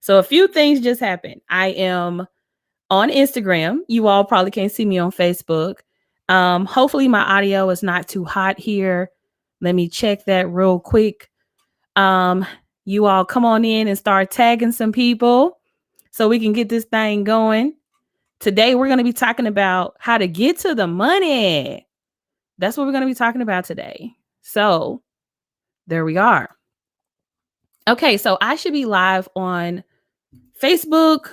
So a few things just happened. I am on Instagram. You all probably can't see me on Facebook. Hopefully my audio is not too hot here. Let me check that real quick. Um, you all come on in and start tagging some people so we can get this thing going. Today, we're going to be talking about how to get to the money. That's what we're going to be talking about today. So there we are. Okay, so I should be live on Facebook,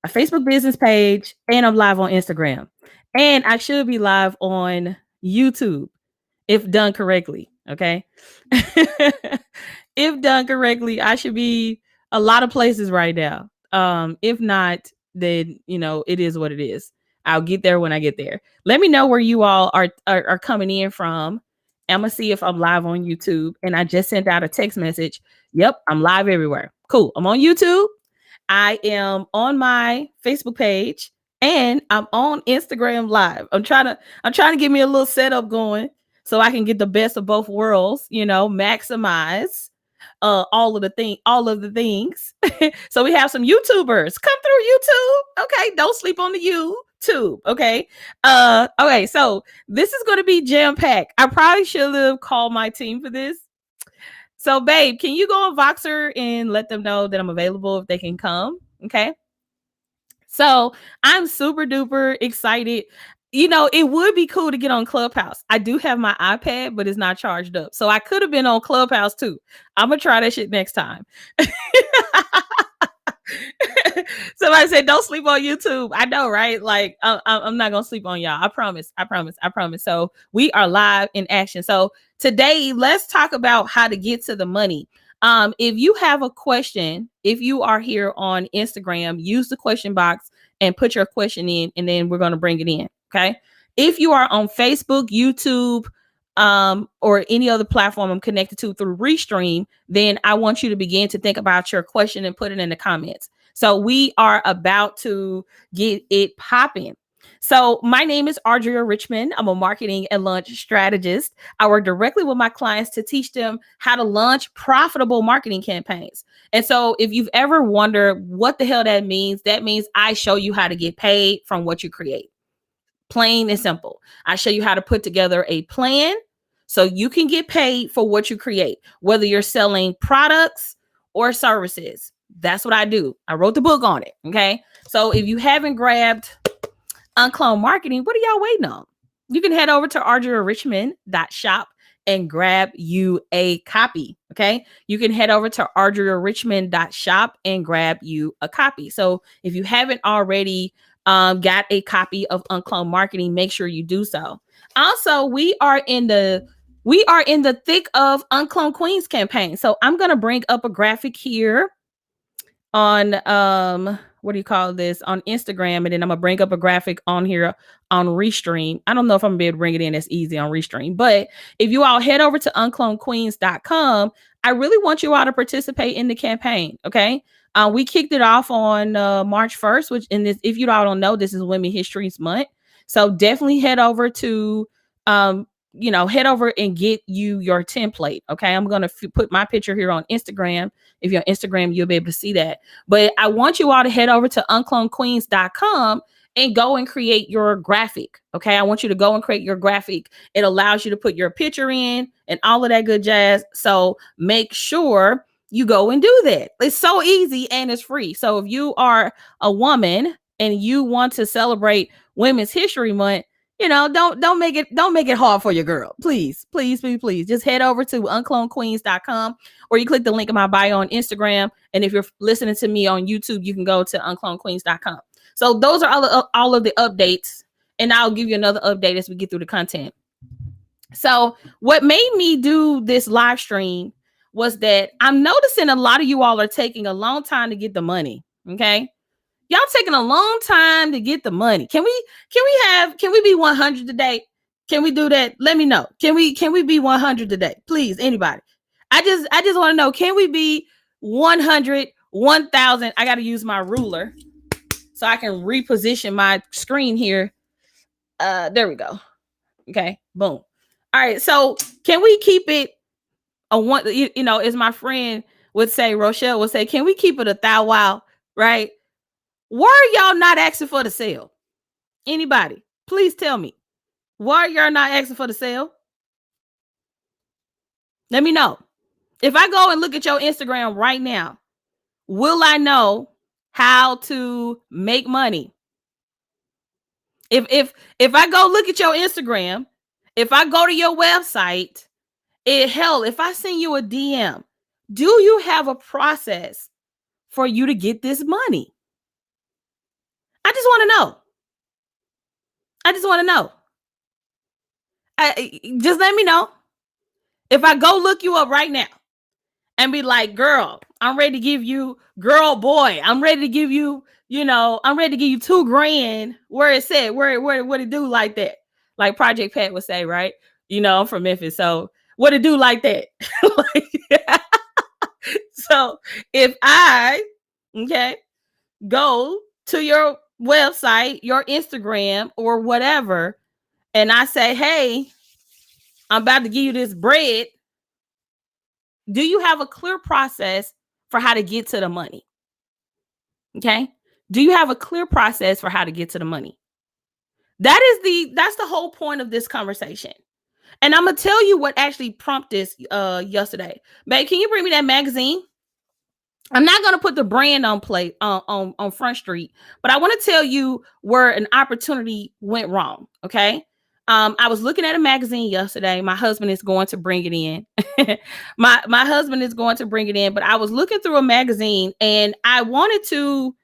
a Facebook business page, and I'm live on Instagram. And I should be live on YouTube if done correctly. Okay. If done correctly, I should be a lot of places right now. If not, then it is what it is. I'll get there when I get there. Let me know where you all are coming in from. I'm gonna see if I'm live on YouTube. And I just sent out a text message. Yep, I'm live everywhere. Cool. I'm on YouTube. I am on my Facebook page and I'm on Instagram live. I'm trying to get me a little setup going so I can get the best of both worlds, maximize all of the things. So we have some YouTubers come through YouTube. Okay, don't sleep on the YouTube. Okay. Okay, so this is going to be jam-packed. I probably should have called my team for this. So, babe, can you go on Voxer and let them know that I'm available if they can come? Okay. So I'm super duper excited. It would be cool to get on Clubhouse. I do have my iPad, but it's not charged up. So I could have been on Clubhouse too. I'm going to try that shit next time. Somebody said, don't sleep on YouTube. I know, right? Like, I'm not going to sleep on y'all. I promise. So we are live in action. So today, let's talk about how to get to the money. If you have a question, if you are here on Instagram, use the question box and put your question in, and then we're going to bring it in. Okay. If you are on Facebook, YouTube, or any other platform I'm connected to through Restream, then I want you to begin to think about your question and put it in the comments. So we are about to get it popping. So my name is Audria Richmond. I'm a marketing and launch strategist. I work directly with my clients to teach them how to launch profitable marketing campaigns. And so if you've ever wondered what the hell that means I show you how to get paid from what you create. Plain and simple. I show you how to put together a plan so you can get paid for what you create, whether you're selling products or services. That's what I do. I wrote the book on it. Okay. So if you haven't grabbed UnCloned Marketing, what are y'all waiting on? You can head over to audriarichmond.shop and grab you a copy. Okay. You can head over to audriarichmond.shop and grab you a copy. So if you haven't already got a copy of UnCloned Marketing, make sure you do so. Also, we are in the thick of UnCloned Queens campaign. So I'm going to bring up a graphic here on what do you call this, on Instagram, and then I'm gonna bring up a graphic on here on Restream. I don't know if I'm gonna be able to bring it in as easy on Restream, but if you all head over to unclonedqueens.com, I really want you all to participate in the campaign. Okay. We kicked it off on March 1st, which if you all don't know, this is Women History Month. So definitely head over to head over and get you your template. Okay. I'm going to put my picture here on Instagram. If you're on Instagram, you'll be able to see that. But I want you all to head over to unclonedqueens.com and go and create your graphic. Okay. I want you to go and create your graphic. It allows you to put your picture in and all of that good jazz. So make sure you go and do that. It's so easy and it's free. So if you are a woman and you want to celebrate Women's History Month, don't make it hard for your girl. Please. Just head over to unclonedqueens.com, or you click the link in my bio on Instagram. And if you're listening to me on YouTube, you can go to unclonedqueens.com. So those are all of the updates. And I'll give you another update as we get through the content. So what made me do this live stream was that I'm noticing a lot of you all are taking a long time to get the money. Okay. Y'all taking a long time to get the money. Can we be 100 today? Can we do that? Let me know. Can we be 100 today? Please, anybody. I just want to know, can we be 100, 1,000? I got to use my ruler so I can reposition my screen here. There we go. Okay, boom. All right, so can we keep it a one? As my friend would say, Rochelle would say, can we keep it a thou wow, right? Why are y'all not asking for the sale? Anybody, please tell me. Why are y'all not asking for the sale? Let me know. If I go and look at your Instagram right now, will I know how to make money? If I go look at your Instagram, if I go to your website, if I send you a DM, do you have a process for you to get this money? I just want to know. I just want to know. Just let me know. If I go look you up right now and be like, girl, I'm ready to give you, girl, boy, I'm ready to give you, I'm ready to give you $2,000. Where it said, what it do like that? Like Project Pat would say, right? I'm from Memphis. So what it do like that? So if I, go to your website, your Instagram or whatever, and I say, hey, I'm about to give you this bread. Do you have a clear process for how to get to the money? Okay. Do you have a clear process for how to get to the money? That's the whole point of this conversation. And I'm going to tell you what actually prompted this yesterday. Babe, can you bring me that magazine? I'm not going to put the brand on Front Street, but I want to tell you where an opportunity went wrong. Okay. I was looking at a magazine yesterday. My husband is going to bring it in. my husband is going to bring it in, but I was looking through a magazine and I wanted to,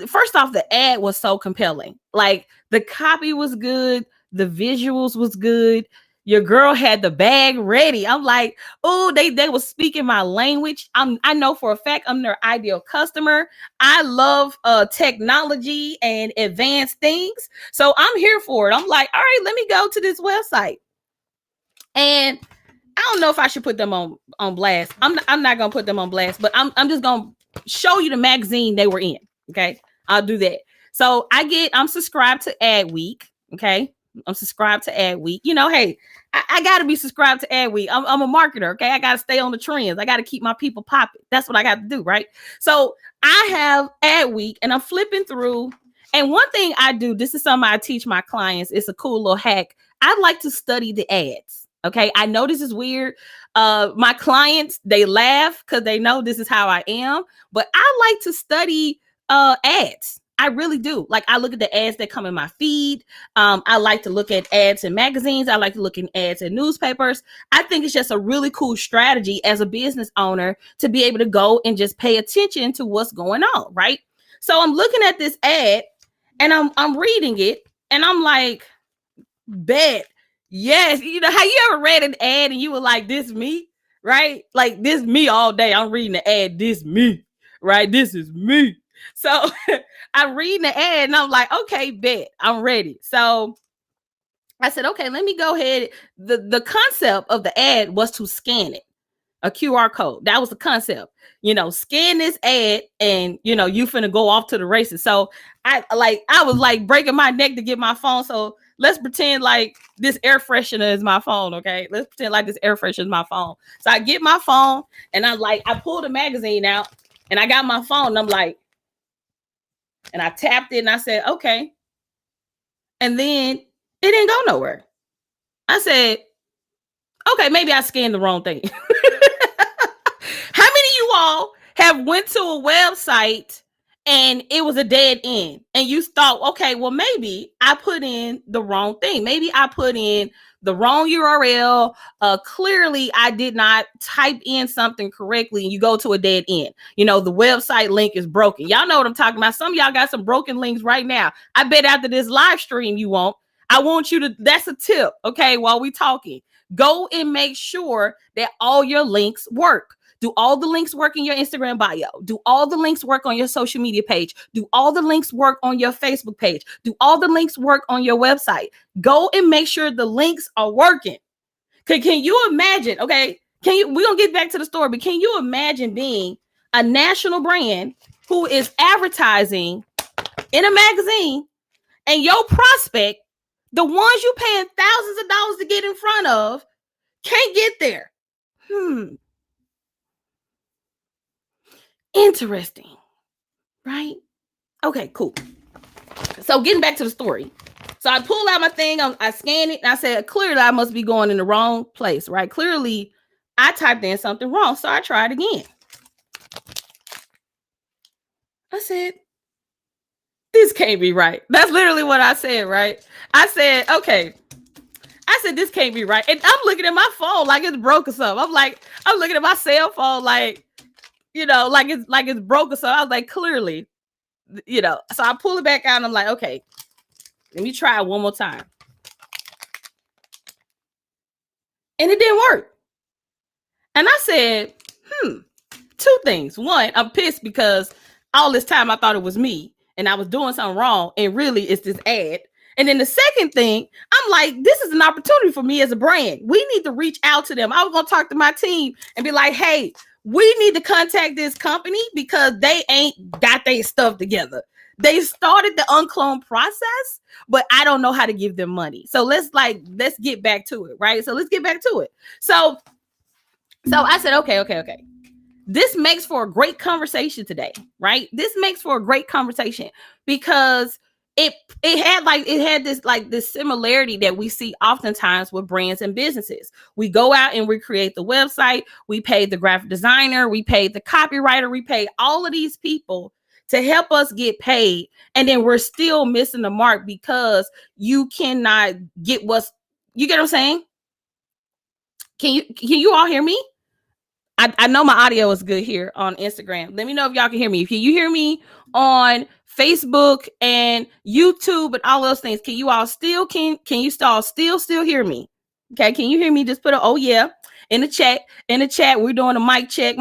first off, the ad was so compelling. Like the copy was good. The visuals was good. Your girl had the bag ready. I'm like, oh, they were speaking my language. I know for a fact I'm their ideal customer. I love technology and advanced things. So I'm here for it. I'm like, all right, let me go to this website. And I don't know if I should put them on blast. I'm not gonna put them on blast, but I'm just gonna show you the magazine they were in. Okay, I'll do that. So I'm subscribed to Adweek. Okay, I'm subscribed to Adweek. Hey, I got to be subscribed to Adweek. I'm a marketer. Okay, I got to stay on the trends. I got to keep my people popping. That's what I got to do, right? So I have Adweek, and I'm flipping through. And one thing I do, this is something I teach my clients. It's a cool little hack. I like to study the ads. Okay, I know this is weird. My clients, they laugh because they know this is how I am. But I like to study ads. I really do. Like I look at the ads that come in my feed. I like to look at ads in magazines. I like to look at ads in newspapers. I think it's just a really cool strategy as a business owner to be able to go and just pay attention to what's going on, right? So I'm looking at this ad and I'm reading it and I'm like, bet. Yes. How you ever read an ad and you were like, this me, right? Like this me all day. I'm reading the ad, this me, right? This is me. So I'm reading the ad and I'm like, okay, bet, I'm ready. So I said, okay, let me go ahead. The concept of the ad was to scan it, a QR code. That was the concept. Scan this ad and you finna go off to the races. So I was like breaking my neck to get my phone. So let's pretend like this air freshener is my phone. Okay. Let's pretend like this air freshener is my phone. So I get my phone and I pulled a magazine out and I got my phone and I'm like, and I tapped it and I said, okay. And then it didn't go nowhere. I said, okay, maybe I scanned the wrong thing. How many of you all have went to a website and it was a dead end and you thought, okay, well, maybe I put in the wrong thing. Maybe I put in the wrong URL. Clearly I did not type in something correctly and you go to a dead end. The website link is broken. Y'all know what I'm talking about. Some of y'all got some broken links right now. I bet after this live stream you won't. I want you to, that's a tip. Okay. While we talking, go and make sure that all your links work. Do all the links work in your Instagram bio? Do all the links work on your social media page? Do all the links work on your Facebook page? Do all the links work on your website? Go and make sure the links are working. Can you imagine? Okay, we're gonna get back to the story, but can you imagine being a national brand who is advertising in a magazine and your prospect, the ones you paying thousands of dollars to get in front of, can't get there? Interesting, right? Okay, cool. So getting back to the story. So I pull out my thing, I scan it, and I said, clearly I must be going in the wrong place, right? Clearly I typed in something wrong. So I tried again. I said, this can't be right. That's literally what I said, right? I said, okay. I said, this can't be right. And I'm looking at my phone like it's broke or something. I'm looking at my cell phone like, like it's broke or something. I was like, clearly, So I pull it back out and I'm like, okay, let me try it one more time. And it didn't work. And I said, two things. One, I'm pissed because all this time I thought it was me and I was doing something wrong. And really it's this ad. And then the second thing, I'm like, this is an opportunity for me as a brand. We need to reach out to them. I was going to talk to my team and be like, hey, we need to contact this company because they ain't got their stuff together. They started the UnCloned process, but I don't know how to give them money. So let's get back to it, right? So let's get back to it. So I said, okay. This makes for a great conversation today, right? This makes for a great conversation because it had this similarity that we see oftentimes with brands and businesses. We go out and we create the website, we pay the graphic designer, we pay the copywriter, we pay all of these people to help us get paid, and then we're still missing the mark because you cannot get you get what I'm saying? Can you all hear me? I know my audio is good here on Instagram. Let me know if y'all can hear me. Can you hear me on Facebook and YouTube and all those things? Can you all still can you still hear me? Okay, can you hear me? Just put oh yeah in the chat. In the chat, we're doing a mic check.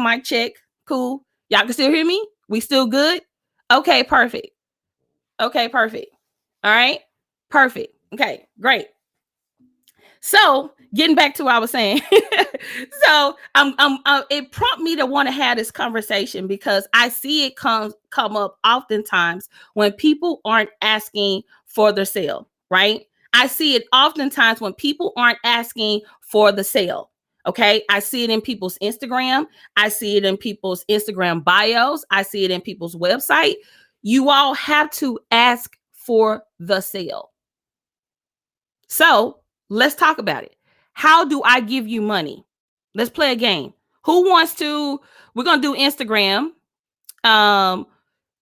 Cool. Y'all can still hear me? We still good? Okay, perfect. All right, perfect. Okay, great. So getting back to what I was saying, so it prompted me to want to have this conversation because I see it come up oftentimes when people aren't asking for their sale, right? I see it oftentimes when people aren't asking for the sale. Okay, I see it in people's Instagram. I see it in people's Instagram bios. I see it in people's website. You all have to ask for the sale. So let's talk about it. How do I give you money? Let's play a game. Who wants to? We're going to do Instagram.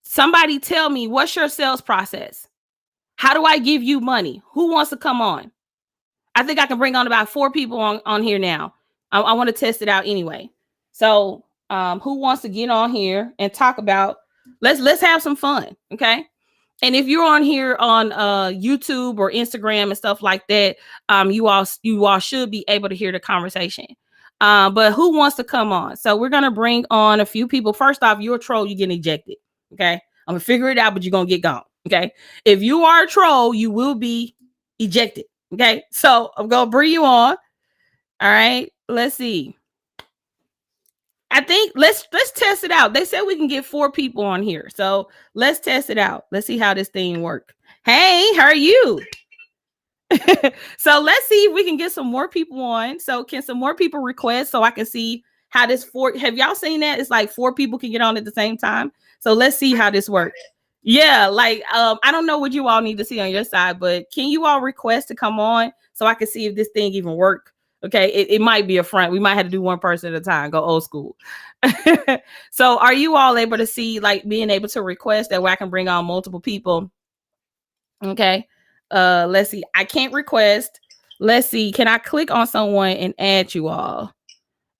Somebody tell me, what's your sales process? How do I give you money? Who wants to come on? I think I can bring on about 4 people on here now. I want to test it out anyway. So who wants to get on here and talk about, let's have some fun. Okay. And if you're on here on YouTube or Instagram and stuff like that, you all should be able to hear the conversation. But who wants to come on? So we're going to bring on a few people. First off, you're a troll, you get ejected. Okay. I'm going to figure it out, but you're going to get gone. Okay. If you are a troll, you will be ejected. Okay. So I'm going to bring you on. All right. Let's see. I think let's test it out. They said we can get 4 people on here. So let's test it out. Let's see how this thing works. Hey, how are you? So let's see if we can get some more people on. So can some more people request so I can see how this 4, have y'all seen that? It's like 4 people can get on at the same time. So let's see how this works. Yeah, like I don't know what you all need to see on your side, but can you all request to come on so I can see if this thing even works? Okay, it might be a front. We might have to do one person at a time, go old school. So are you all able to see, like, being able to request that way I can bring on multiple people? Okay, let's see. I can't request. Let's see. Can I click on someone and add you all?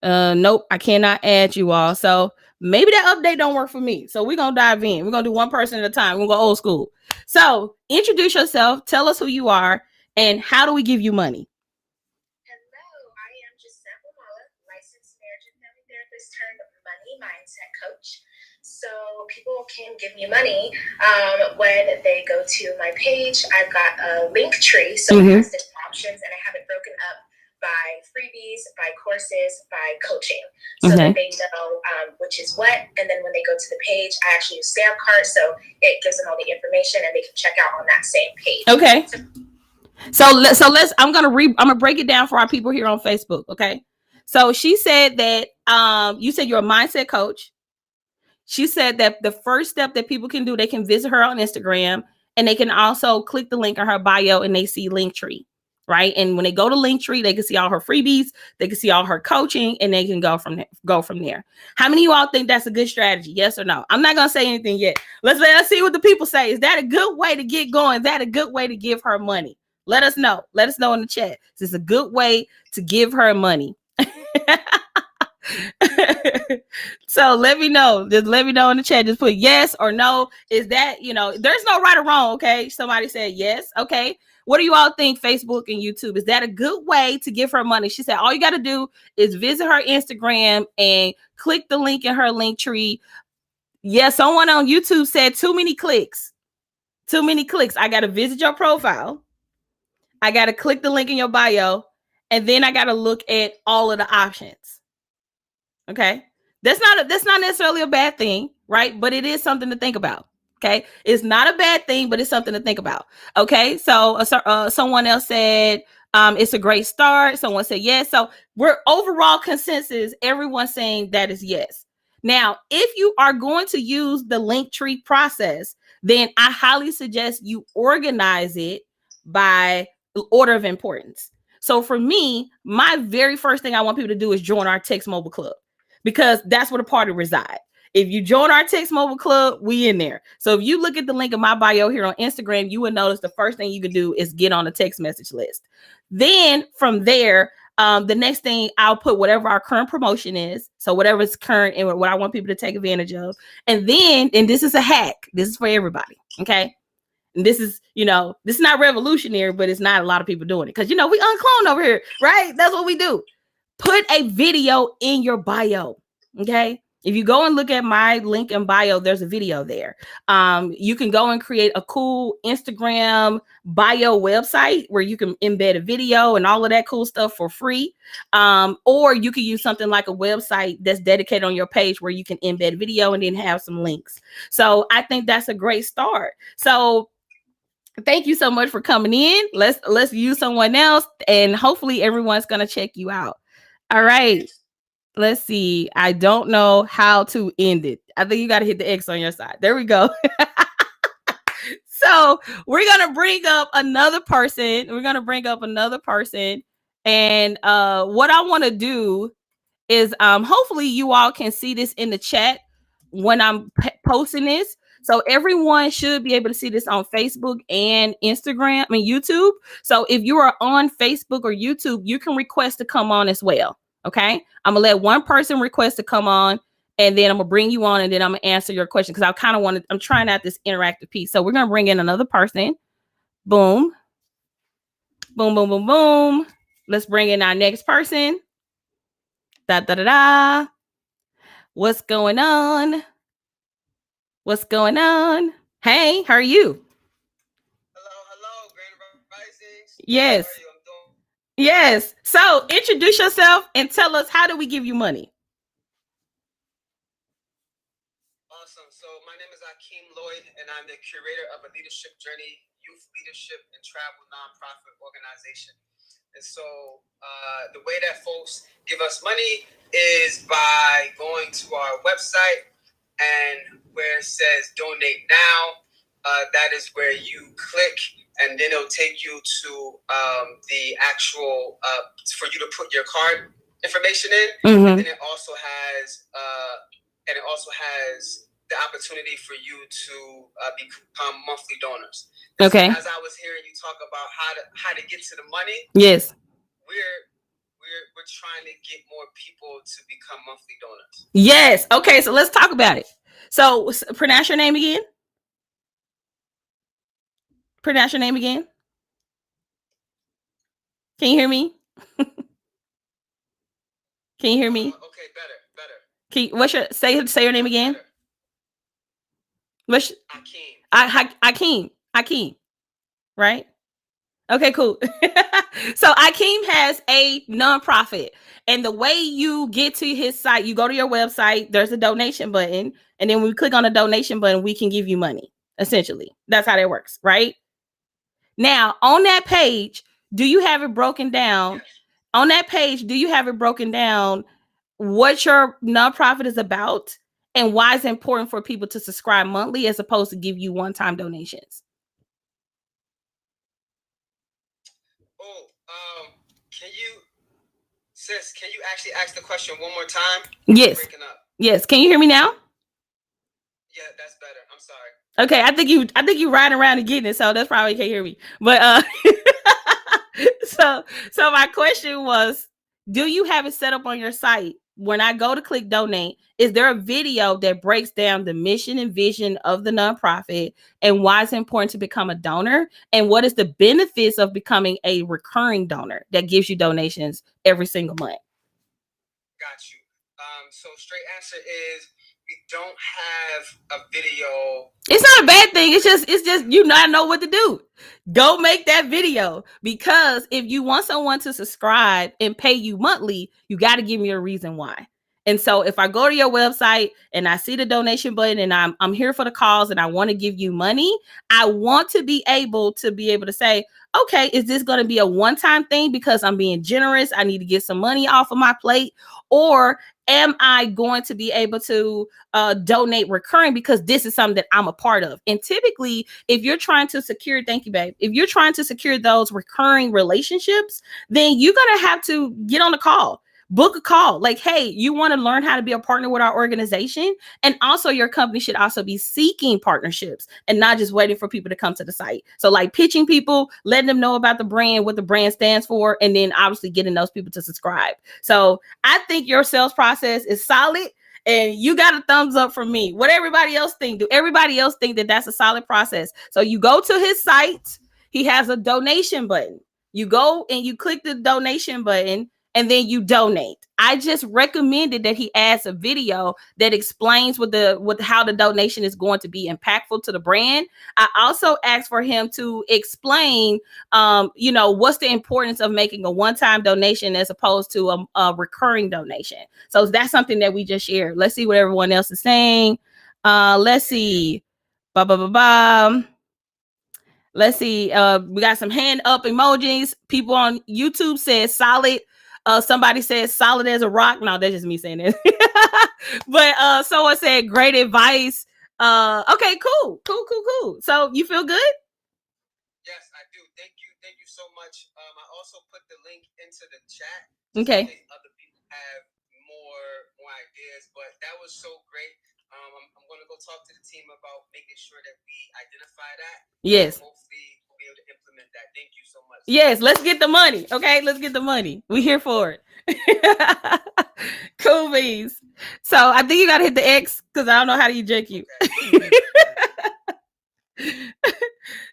Nope, I cannot add you all. So maybe that update don't work for me. So we're going to dive in. We're going to do one person at a time. We're going to go old school. So introduce yourself. Tell us who you are and how do we give you money? Turned money mindset coach. So people can give me money when they go to my page. I've got a link tree, so it has different options, and I have it broken up by freebies, by courses, by coaching, so that they know which is what. And then when they go to the page, I actually use stamp cards, so it gives them all the information, and they can check out on that same page. Okay. So let's. I'm gonna break it down for our people here on Facebook. Okay. So she said that you said you're a mindset coach. She said that the first step that people can do, they can visit her on Instagram, and they can also click the link in her bio and they see Linktree, right? And when they go to Linktree, they can see all her freebies, they can see all her coaching, and they can go from there. How many of you all think that's a good strategy? Yes or no? I'm not gonna say anything yet. Let's see what the people say. Is that a good way to get going? Is that a good way to give her money? Let us know. Let us know in the chat. Is this a good way to give her money? So let me know. Just let me know in the chat. Just put yes or no. Is that, there's no right or wrong. Okay. Somebody said yes. Okay. What do you all think? Facebook and YouTube, is that a good way to give her money? She said all you got to do is visit her Instagram and click the link in her link tree. Yes, someone on YouTube said too many clicks. Too many clicks. I got to visit your profile. I got to click the link in your bio. And then I got to look at all of the options. Okay. That's not necessarily a bad thing, right? But it is something to think about. Okay. It's not a bad thing, but it's something to think about. Okay. So someone else said, it's a great start. Someone said yes. So we're overall consensus. Everyone's saying that is yes. Now, if you are going to use the Linktree process, then I highly suggest you organize it by order of importance. So for me, my very first thing I want people to do is join our Text Mobile Club, because that's where the party resides. If you join our Text Mobile Club, we in there. So if you look at the link in my bio here on Instagram, you will notice the first thing you can do is get on the text message list. Then from there, the next thing, I'll put whatever our current promotion is. So whatever is current and what I want people to take advantage of. And this is a hack. This is for everybody. Okay. And this is not revolutionary, but it's not a lot of people doing it. Because, we uncloned over here, right? That's what we do. Put a video in your bio. Okay. If you go and look at my link in bio, there's a video there. You can go and create a cool Instagram bio website where you can embed a video and all of that cool stuff for free. Or you can use something like a website that's dedicated on your page where you can embed video and then have some links. So I think that's a great start. So thank you so much for coming in. Let's use someone else, and hopefully everyone's going to check you out. All right. Let's see. I don't know how to end it. I think you got to hit the X on your side. There we go. So we're going to bring up another person. And what I want to do is hopefully you all can see this in the chat when I'm posting this. So everyone should be able to see this on Facebook and YouTube. So if you are on Facebook or YouTube, you can request to come on as well. Okay. I'm gonna let one person request to come on, and then I'm gonna bring you on, and then I'm gonna answer your question, because I'm trying out this interactive piece. So we're gonna bring in another person. Boom. Boom, boom, boom, boom. Let's bring in our next person. Da da da da. What's going on? Hey, how are you? Hello, Grand Risings. Yes. Yes. So introduce yourself and tell us, how do we give you money? Awesome. So my name is Akeem Lloyd, and I'm the curator of a leadership journey, youth leadership and travel nonprofit organization. And so the way that folks give us money is by going to our website, and where it says donate now, that is where you click, and then it'll take you to the actual for you to put your card information in. Mm-hmm. And then it also has the opportunity for you to become monthly donors. And okay. So as I was hearing you talk about how to get to the money, yes, we're trying to get more people to become monthly donors. Yes. Okay. So let's talk about it. So pronounce your name again. Can you hear me? Can you hear me? Okay, better. Say your name again? Better. Akeem, right? Okay, cool. So Akeem has a nonprofit, and the way you get to his site, you go to your website, there's a donation button, and then when we click on the donation button, we can give you money. Essentially, that's how that works, right? Now, on that page, do you have it broken down? Yes. On that page, do you have it broken down what your nonprofit is about And why is it important for people to subscribe monthly as opposed to give you one-time donations? Can you actually ask the question one more time? Yes. Breaking up. Yes. Can you hear me now? Yeah, that's better. I'm sorry. Okay, I think you riding around and getting it, so that's probably can't hear me. But so my question was, do you have it set up on your site? When I go to click donate, is there a video that breaks down the mission and vision of the nonprofit and why it's important to become a donor? And what is the benefits of becoming a recurring donor that gives you donations every single month? Got you. So straight answer is we don't have a video. It's not a bad thing. It's just you not know what to do. Go make that video, because if you want someone to subscribe and pay you monthly, you got to give me a reason why. And so if I go to your website and I see the donation button and I'm here for the cause and I want to give you money, I want to be able to say, okay, is this going to be a one-time thing because I'm being generous? I need to get some money off of my plate, or am I going to be able to donate recurring because this is something that I'm a part of? And typically, if you're trying to secure, thank you, babe. If you're trying to secure those recurring relationships, then you're going to have to get on a call. Book a call. Like, hey, you want to learn how to be a partner with our organization? And also your company should also be seeking partnerships and not just waiting for people to come to the site. So like pitching people, letting them know about the brand, what the brand stands for, and then obviously getting those people to subscribe. So I think your sales process is solid. And you got a thumbs up from me. What everybody else think? Do everybody else think that that's a solid process? So you go to his site. He has a donation button. You go and you click the donation button, and then you donate. I just recommended that he adds a video that explains how the donation is going to be impactful to the brand. I also asked for him to explain, what's the importance of making a one-time donation as opposed to a recurring donation. So that's something that we just shared. Let's see what everyone else is saying. Let's see. Let's see. We got some hand up emojis. People on YouTube said solid. Somebody said solid as a rock. No, that's just me saying it. But someone said great advice. Okay, cool. So you feel good? Yes, I do. Thank you so much. I also put the link into the chat. Okay. So other people have more ideas, but that was so great. I'm going to go talk to the team about making sure that we identify that. Yes. Hopefully we'll be able to implement that. Thank you so much. Yes, let's get the money. Okay, let's get the money. We're here for it. Cool beans. So I think you got to hit the X because I don't know how to eject you. Okay.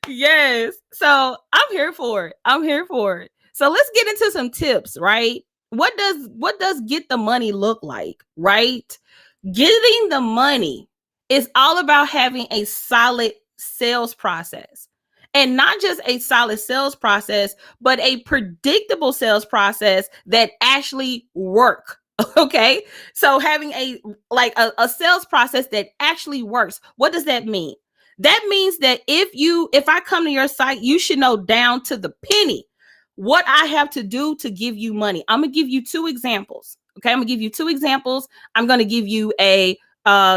Yes. So I'm here for it. So let's get into some tips, right? What does get the money look like, right? Getting the money is all about having a solid sales process. And not just a solid sales process, but a predictable sales process that actually work. Okay. So having a sales process that actually works. What does that mean? That means that if I come to your site, you should know down to the penny what I have to do to give you money. I'm going to give you two examples. Okay. I'm going to give you two examples. I'm going to give you a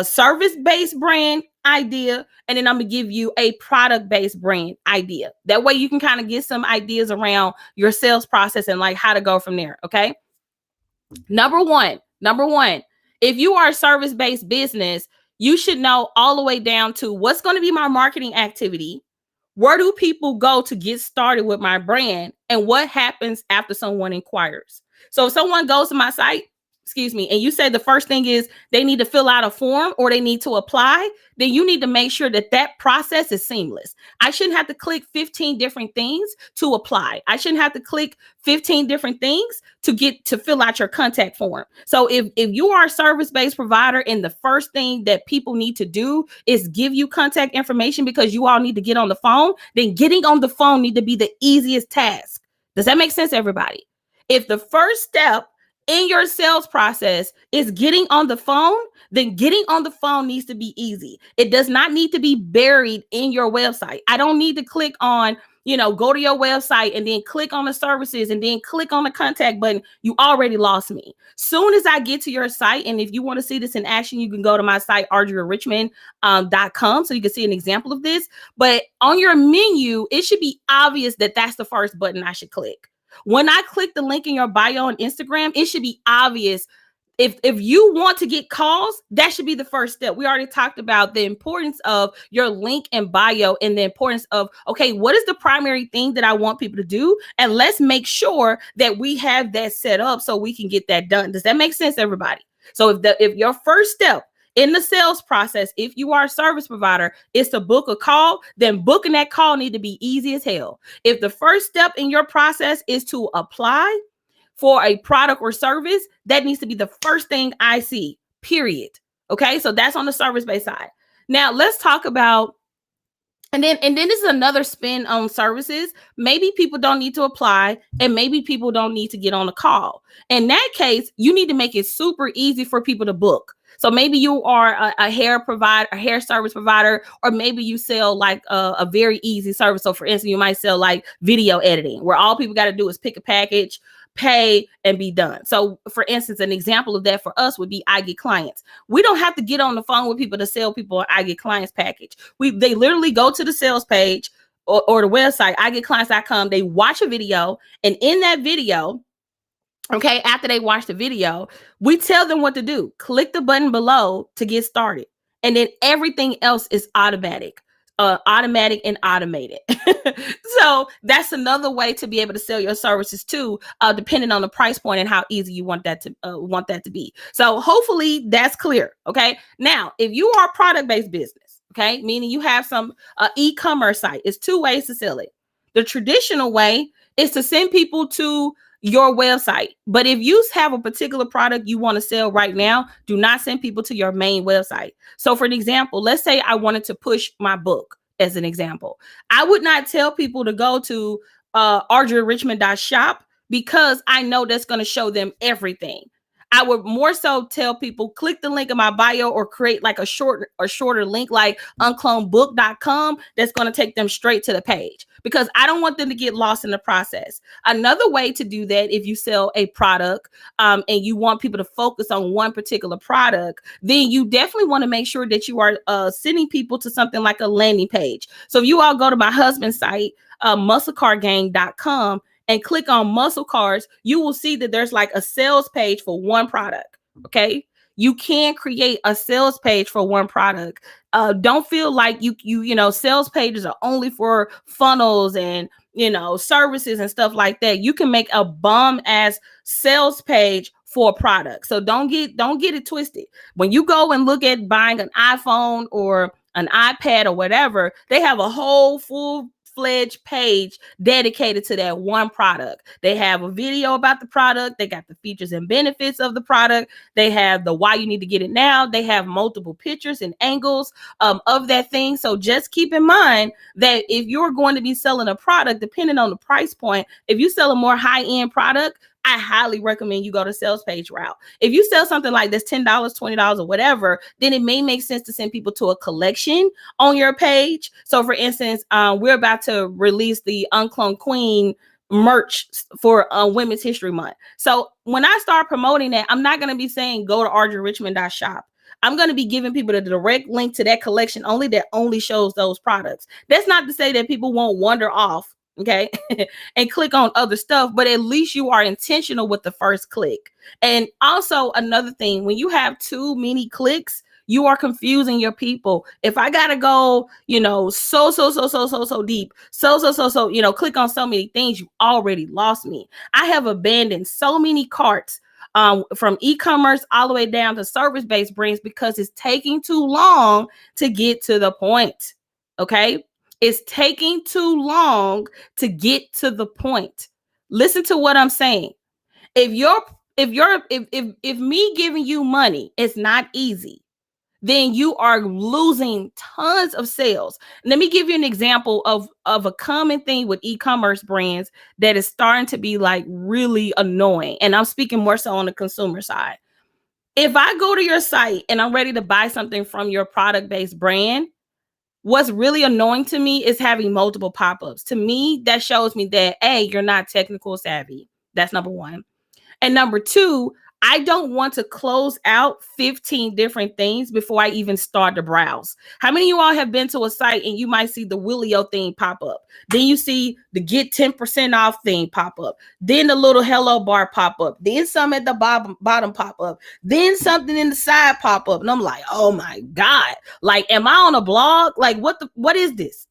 service-based brand idea, and then I'm going to give you a product-based brand idea. That way you can kind of get some ideas around your sales process and like how to go from there. Okay. Number one, if you are a service-based business, you should know all the way down to what's going to be my marketing activity. Where do people go to get started with my brand? And what happens after someone inquires? So if someone goes to my site, and you say the first thing is they need to fill out a form or they need to apply, then you need to make sure that process is seamless. I shouldn't have to click 15 different things to apply. I shouldn't have to click 15 different things to fill out your contact form. So if you are a service-based provider and the first thing that people need to do is give you contact information because you all need to get on the phone, then getting on the phone need to be the easiest task. Does that make sense, everybody? If the first step in your sales process is getting on the phone, then getting on the phone needs to be easy. It does not need to be buried in your website. I don't need to click on go to your website and then click on the services and then click on the contact button, you already lost me. Soon as I get to your site, and if you want to see this in action, you can go to my site, AudriaRichmond.com, so you can see an example of this. But on your menu, it should be obvious that that's the first button I should click. When I click the link in your bio on Instagram, it should be obvious. If you want to get calls, that should be the first step. We already talked about the importance of your link and bio and the importance of, okay, what is the primary thing that I want people to do? And let's make sure that we have that set up so we can get that done. Does that make sense, everybody? So if your first step in the sales process, if you are a service provider, is to book a call, then booking that call need to be easy as hell. If the first step in your process is to apply for a product or service, that needs to be the first thing I see, period. Okay, so that's on the service-based side. Now let's talk about, and then this is another spin on services. Maybe people don't need to apply, and maybe people don't need to get on a call. In that case, you need to make it super easy for people to book. So maybe you are a hair provider, a hair service provider, or maybe you sell like a very easy service. So for instance, you might sell like video editing, where all people got to do is pick a package, pay, and be done. So for instance, an example of that for us would be I Get Clients. We don't have to get on the phone with people to sell people an I Get Clients package. They literally go to the sales page or the website, igetclients.com. They watch a video, and in that video, okay, after they watch the video, we tell them what to do. Click the button below to get started. And then everything else is automatic and automated. So that's another way to be able to sell your services too, depending on the price point and how easy you want that to be. So hopefully that's clear. Okay. Now, if you are a product-based business, okay, meaning you have some e-commerce site, it's two ways to sell it. The traditional way is to send people to your website. But if you have a particular product you want to sell right now, do not send people to your main website. So for an example, let's say I wanted to push my book as an example. I would not tell people to go to AudriaRichmond.shop because I know that's going to show them everything. I would more so tell people, click the link in my bio or create like a shorter link like unclonedbook.com that's going to take them straight to the page, because I don't want them to get lost in the process. Another way to do that, if you sell a product and you want people to focus on one particular product, then you definitely want to make sure that you are sending people to something like a landing page. So if you all go to my husband's site, musclecargang.com, and click on muscle cars, you will see that there's like a sales page for one product. Okay. You can create a sales page for one product. Don't feel like you know, sales pages are only for funnels and, you know, services and stuff like that. You can make a bomb ass sales page for a product. So don't get it twisted. When you go and look at buying an iPhone or an iPad or whatever, they have a whole full-fledged page dedicated to that one product. They have a video about the product. They got the features and benefits of the product. They have the why you need to get it now. They have multiple pictures and angles of that thing. So just keep in mind that if you're going to be selling a product, depending on the price point, if you sell a more high-end product, I highly recommend you go to sales page route. If you sell something like this, $10, $20 or whatever, then it may make sense to send people to a collection on your page. So for instance, we're about to release the UnCloned Queen merch for Women's History Month. So when I start promoting that, I'm not going to be saying go to AudriaRichmond.shop. I'm going to be giving people the direct link to that collection only that only shows those products. That's not to say that people won't wander off, okay, and click on other stuff, but at least you are intentional with the first click. And also another thing, when you have too many clicks, you are confusing your people. If I gotta go, you know, so deep, you know, click on so many things, you already lost me. I have abandoned so many carts from e-commerce all the way down to service-based brands because it's taking too long to get to the point. Okay. It's taking too long to get to the point. Listen to what I'm saying. If me giving you money is not easy, then you are losing tons of sales. Let me give you an example of a common thing with e-commerce brands that is starting to be like really annoying. And I'm speaking more so on the consumer side. If I go to your site and I'm ready to buy something from your product-based brand, What's really annoying to me is having multiple pop-ups. To me, that shows me that, A, you're not technical savvy. That's number one. And number two, I don't want to close out 15 different things before I even start to browse. How many of you all have been to a site and you might see the Willio thing pop up? Then you see the get 10% off thing pop up. Then the little hello bar pop up. Then some at the bottom pop up. Then something in the side pop up. And I'm like, oh my God. Like, am I on a blog? Like, what is this?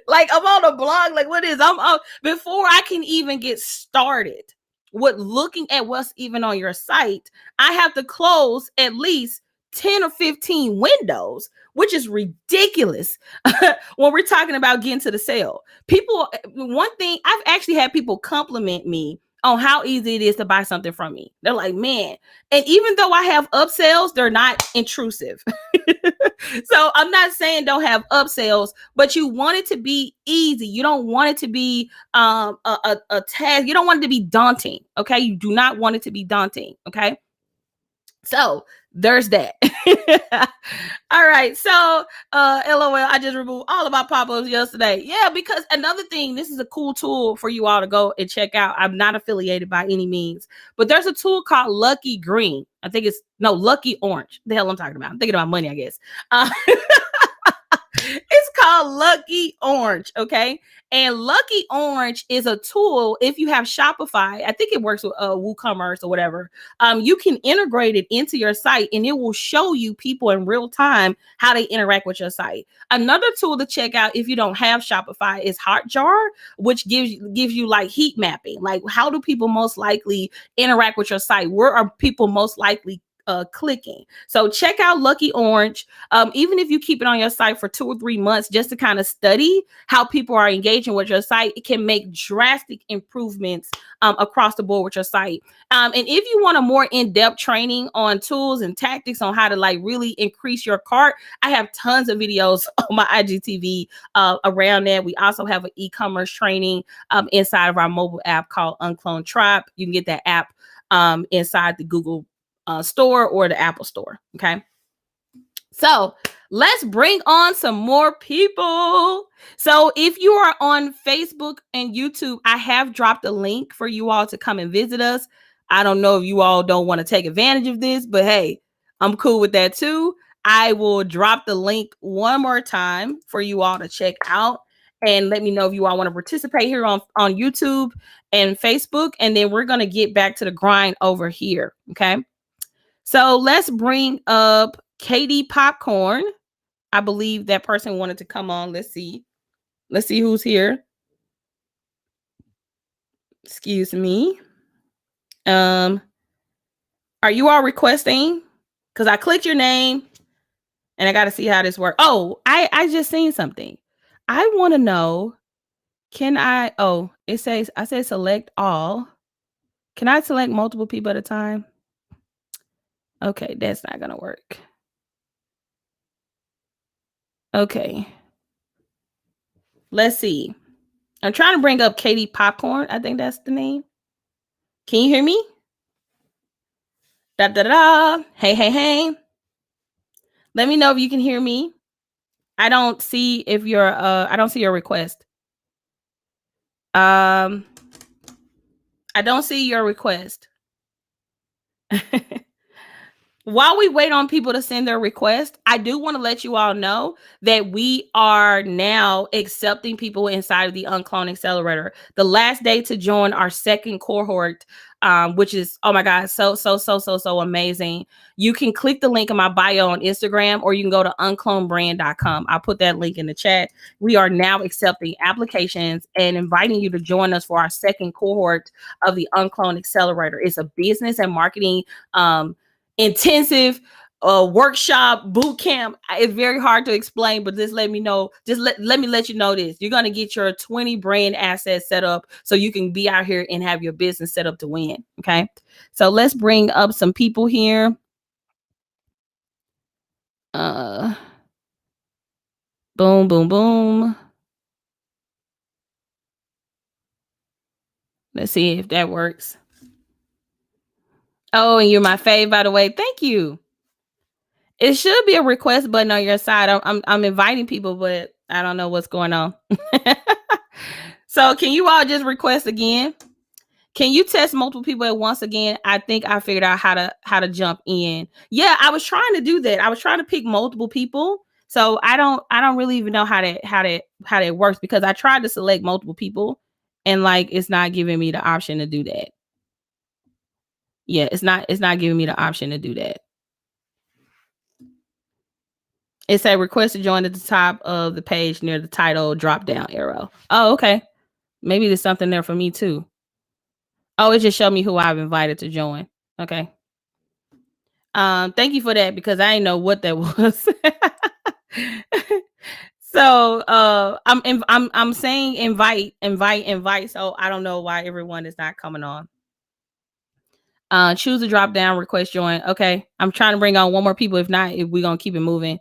Like, I'm on a blog. Like, what is I'm before I can even get started with looking at what's even on your site, I have to close at least 10 or 15 windows, which is ridiculous when we're talking about getting to the sale. People, one thing, I've actually had people compliment me on how easy it is to buy something from me. They're like, man, and even though I have upsells, they're not intrusive. So I'm not saying don't have upsells, but you want it to be easy. You don't want it to be a task. You don't want it to be daunting. Okay. You do not want it to be daunting. Okay. So there's that. All right. So LOL, I just removed all of my pop-ups yesterday. Yeah, because another thing, this is a cool tool for you all to go and check out. I'm not affiliated by any means, but there's a tool called Lucky Green. I think it's Lucky Orange. The hell I'm talking about. I'm thinking about money, I guess. It's called Lucky Orange, okay? And Lucky Orange is a tool. If you have Shopify, I think it works with WooCommerce or whatever. You can integrate it into your site, and it will show you people in real time how they interact with your site. Another tool to check out if you don't have Shopify is Hotjar, which gives you like heat mapping. Like, how do people most likely interact with your site? Where are people most likely clicking? So check out Lucky Orange. Even if you keep it on your site for 2 or 3 months just to kind of study how people are engaging with your site, it can make drastic improvements across the board with your site. And if you want a more in-depth training on tools and tactics on how to like really increase your cart, I have tons of videos on my IGTV around that. We also have an e-commerce training inside of our mobile app called UnCloned Chapter. You can get that app inside the Google store or the Apple store. Okay. So let's bring on some more people. So if you are on Facebook and YouTube, I have dropped a link for you all to come and visit us. I don't know if you all don't want to take advantage of this, but hey, I'm cool with that too. I will drop the link one more time for you all to check out and let me know if you all want to participate here on YouTube and Facebook. And then we're going to get back to the grind over here. Okay. So let's bring up Katie Popcorn. I believe that person wanted to come on. Let's see. Let's see who's here. Excuse me. Are you all requesting? Because I clicked your name and I got to see how this works. Oh, I just seen something. I want to know, it says, I said select all. Can I select multiple people at a time? Okay, that's not going to work. Okay. Let's see. I'm trying to bring up Katie Popcorn. I think that's the name. Can you hear me? Da da da. Hey, hey, hey. Let me know if you can hear me. I don't see if you're I don't see your request. I don't see your request. While we wait on people to send their request, I do want to let you all know that we are now accepting people inside of the UnCloned Accelerator. The last day to join our second cohort, which is, oh my God, so amazing. You can click the link in my bio on Instagram, or you can go to unclonedbrand.com. I'll put that link in the chat. We are now accepting applications and inviting you to join us for our second cohort of the UnCloned Accelerator. It's a business and marketing intensive workshop boot camp. It's very hard to explain, but just let me know. Let me let you know this. You're going to get your 20 brand assets set up so you can be out here and have your business set up to win. Okay. So let's bring up some people here. Boom, boom, boom. Let's see if that works. Oh, and you're my fave, by the way. Thank you. It should be a request button on your side. I'm inviting people, but I don't know what's going on. So can you all just request again? Can you test multiple people at once again? I think I figured out how to jump in. Yeah, I was trying to do that. I was trying to pick multiple people. So I don't really even know how that works, because I tried to select multiple people and like it's not giving me the option to do that. Yeah, it's not giving me the option to do that. It said request to join at the top of the page near the title drop down arrow. Oh, okay. Maybe there's something there for me too. Oh, it just showed me who I've invited to join. Okay. Thank you for that, because I didn't know what that was. So I'm saying invite. So I don't know why everyone is not coming on. Choose a drop down, request join. Okay. I'm trying to bring on one more people. If not, we're gonna keep it moving.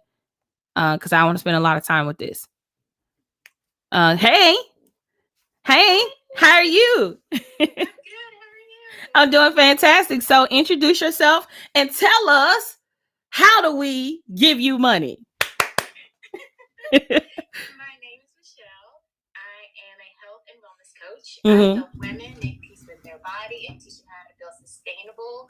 Because I want to spend a lot of time with this. Hey, how are you? I'm good. How are you? I'm doing fantastic. So introduce yourself and tell us, how do we give you money? My name is Michelle. I am a health and wellness coach. I help women make peace with their body and teach them how to build sustainable,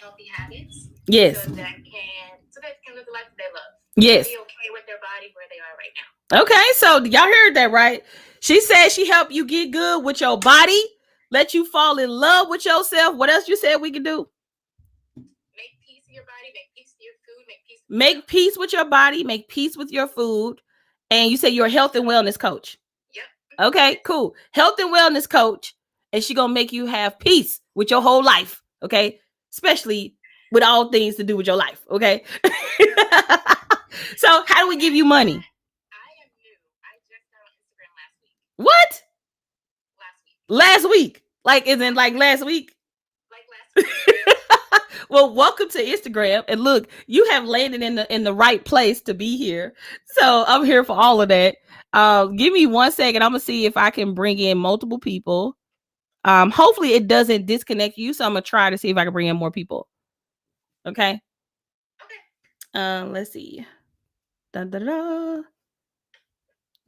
healthy habits. Yes. So that can live the life that they love. Yes. Be okay with their body where they are right now. Okay, so y'all heard that, right? She said she helped you get good with your body, let you fall in love with yourself. What else you said we could do? Make peace with your body, make peace with your food, make peace with your body, make peace with your food. And you say you're a health and wellness coach. Yep. Okay, cool. Health and wellness coach. And she gonna make you have peace with your whole life. Okay, especially with all things to do with your life. Okay. So how do we give you money? I am new. I just got on Instagram last week. What? Last week. Like, isn't like last week? Like last week. Well, welcome to Instagram. And look, you have landed in the right place to be here. So I'm here for all of that. Give me 1 second. I'm gonna see if I can bring in multiple people. Hopefully it doesn't disconnect you. So I'm gonna try to see if I can bring in more people. Okay. Let's see.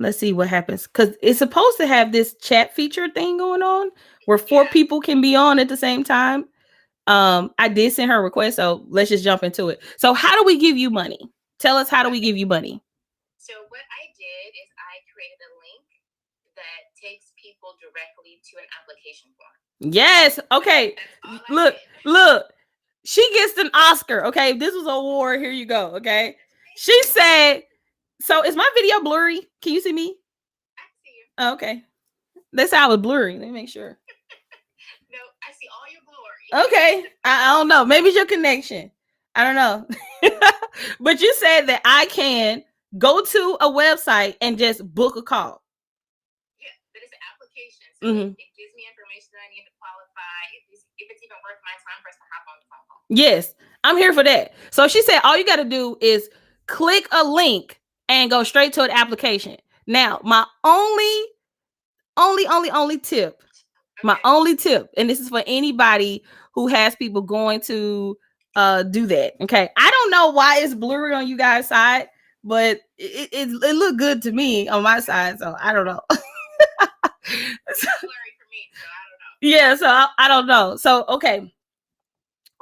Let's see what happens, because it's supposed to have this chat feature thing going on where 4 people can be on at the same time. I did send her a request, so let's just jump into it. So how do we give you money? Tell us, how do we give you money? So what I did is I created a link that takes people directly to an application form. Yes. Okay. Look. She gets an Oscar. Okay. This was an award. Here you go. Okay. She said, so is my video blurry? Can you see me? I see you. Okay. That's how it was blurry. Let me make sure. No, I see all your glory. Okay. I don't know. Maybe it's your connection. I don't know. But you said that I can go to a website and just book a call. Yeah, but it's an application. So it gives me information that I need to qualify. If it's even worth my time for us to hop on the phone call. Yes, I'm here for that. So she said all you got to do is click a link and go straight to an application. Now, my only tip, my only tip, and this is for anybody who has people going to do that. Okay. I don't know why it's blurry on you guys' side, but it looked good to me on my side. So I don't know. It's blurry for me, so I don't know. Yeah, so I don't know. So okay.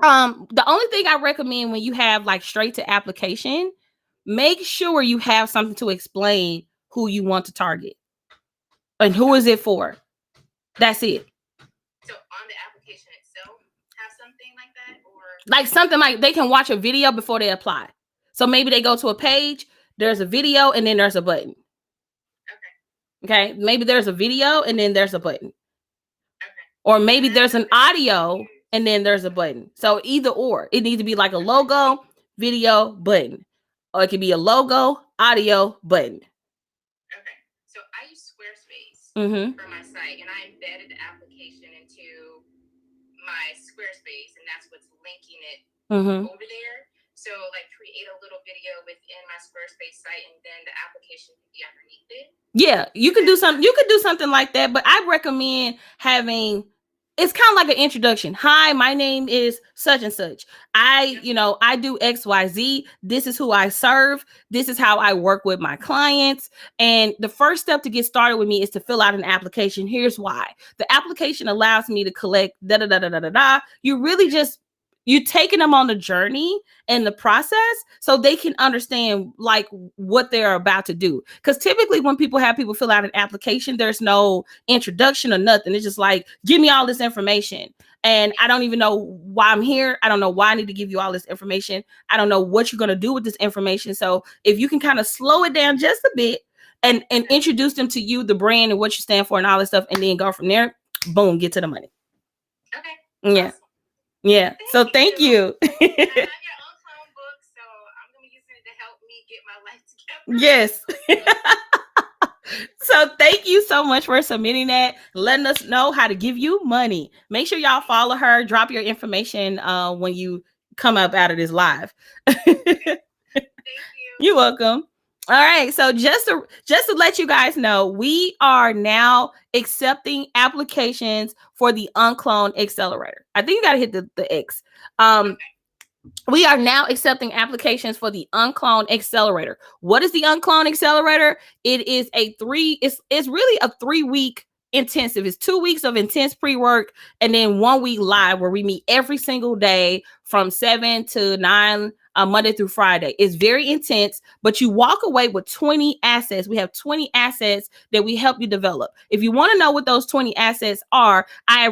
The only thing I recommend when you have like straight to application, make sure you have something to explain who you want to target and who is it for. That's it. So on the application itself, have something like that, or like something like they can watch a video before they apply. So maybe they go to a page, there's a video, and then there's a button. Okay. Maybe there's a video and then there's a button. Okay. Or maybe there's an audio and then there's a button. So either or. It needs to be like a logo, video, button. Or it could be a logo, audio, button. Okay. So I use Squarespace for my site, and I embedded the application into my Squarespace, and that's what's linking it over there. So like create a little video within my Squarespace site, and then the application can be underneath it. Yeah, you can do something. You could do something like that, but I recommend having it's kind of like an introduction. Hi, my name is such and such. I do XYZ. This is who I serve. This is how I work with my clients. And the first step to get started with me is to fill out an application. Here's why. The application allows me to collect da-da-da-da-da-da. You taking them on the journey and the process so they can understand like what they're about to do. Because typically when people fill out an application, there's no introduction or nothing. It's just like, give me all this information. And I don't even know why I'm here. I don't know why I need to give you all this information. I don't know what you're going to do with this information. So if you can kind of slow it down just a bit and introduce them to you, the brand and what you stand for and all this stuff, and then go from there, boom, get to the money. Okay. Yeah. Awesome. Yeah. Thank you. I have your UnCloned book, so I'm going to be using it to help me get my life together. Yes. So thank you so much for submitting that, letting us know how to give you money. Make sure y'all follow her. Drop your information when you come up out of this live. Thank you. You're welcome. All right. So just to let you guys know, we are now accepting applications for the UnCloned Accelerator. I think you got to hit the X. We are now accepting applications for the UnCloned Accelerator. What is the UnCloned Accelerator? It is it's really a 3-week intensive. It's 2 weeks of intense pre-work and then 1 week live where we meet every single day from 7 to 9 Monday through Friday. It's very intense, but you walk away with 20 assets. We have 20 assets that we help you develop. If you want to know what those 20 assets are, I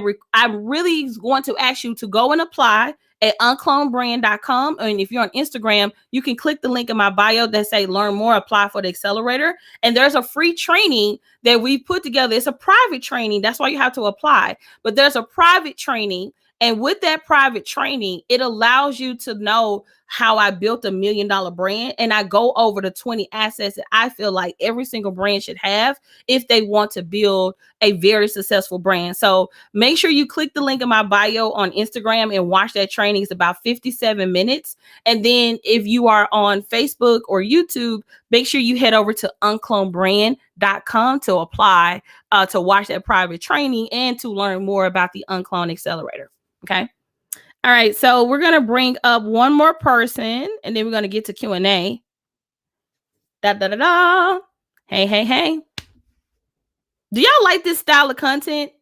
really want to ask you to go and apply at unclonedbrand.com. And if you're on Instagram, you can click the link in my bio that say learn more, apply for the accelerator. And there's a free training that we put together. It's a private training. That's why you have to apply. But there's a private training. And with that private training, it allows you to know how I built $1 million brand. And I go over the 20 assets that I feel like every single brand should have if they want to build a very successful brand. So make sure you click the link in my bio on Instagram and watch that training. It's about 57 minutes. And then if you are on Facebook or YouTube, make sure you head over to unclonedbrand.com to apply to watch that private training and to learn more about the UnCloned Accelerator. Okay. All right. So we're going to bring up one more person and then we're going to get to Q&A. Hey. Do y'all like this style of content?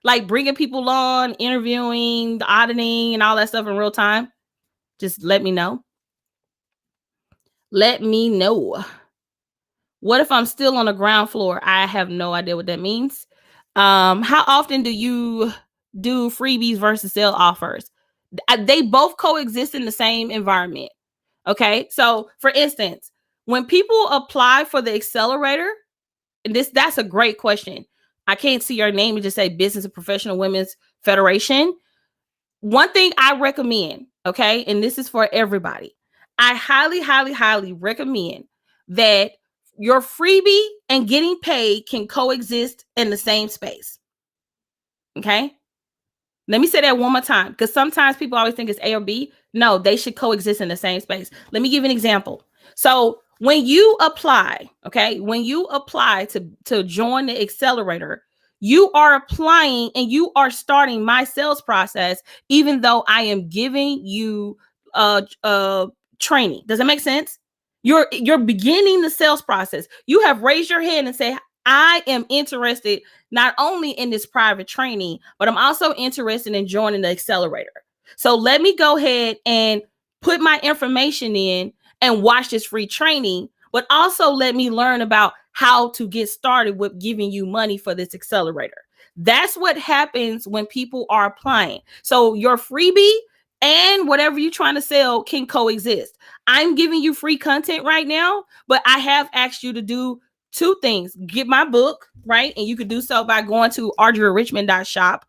Like bringing people on, interviewing, the auditing and all that stuff in real time? Just let me know. Let me know. What if I'm still on the ground floor? I have no idea what that means. How often do you do freebies versus sale offers? They both coexist in the same environment. Okay. So for instance, when people apply for the accelerator, and that's a great question. I can't see your name and just say Business and Professional Women's Federation. One thing I recommend, okay, and this is for everybody. I highly, highly, highly recommend that your freebie and getting paid can coexist in the same space. Okay. Let me say that one more time, because sometimes people always think it's A or B. No, they should coexist in the same space. Let me give you an example. So when you apply, okay, when you apply to join the accelerator, you are applying and you are starting my sales process, even though I am giving you training. Does that make sense? You're beginning the sales process. You have raised your hand and say, I am interested not only in this private training, but I'm also interested in joining the accelerator. So let me go ahead and put my information in and watch this free training, but also let me learn about how to get started with giving you money for this accelerator. That's what happens when people are applying. So your freebie and whatever you're trying to sell can coexist. I'm giving you free content right now, but I have asked you to do 2 things. Get my book, right? And you could do so by going to audriarichmond.shop.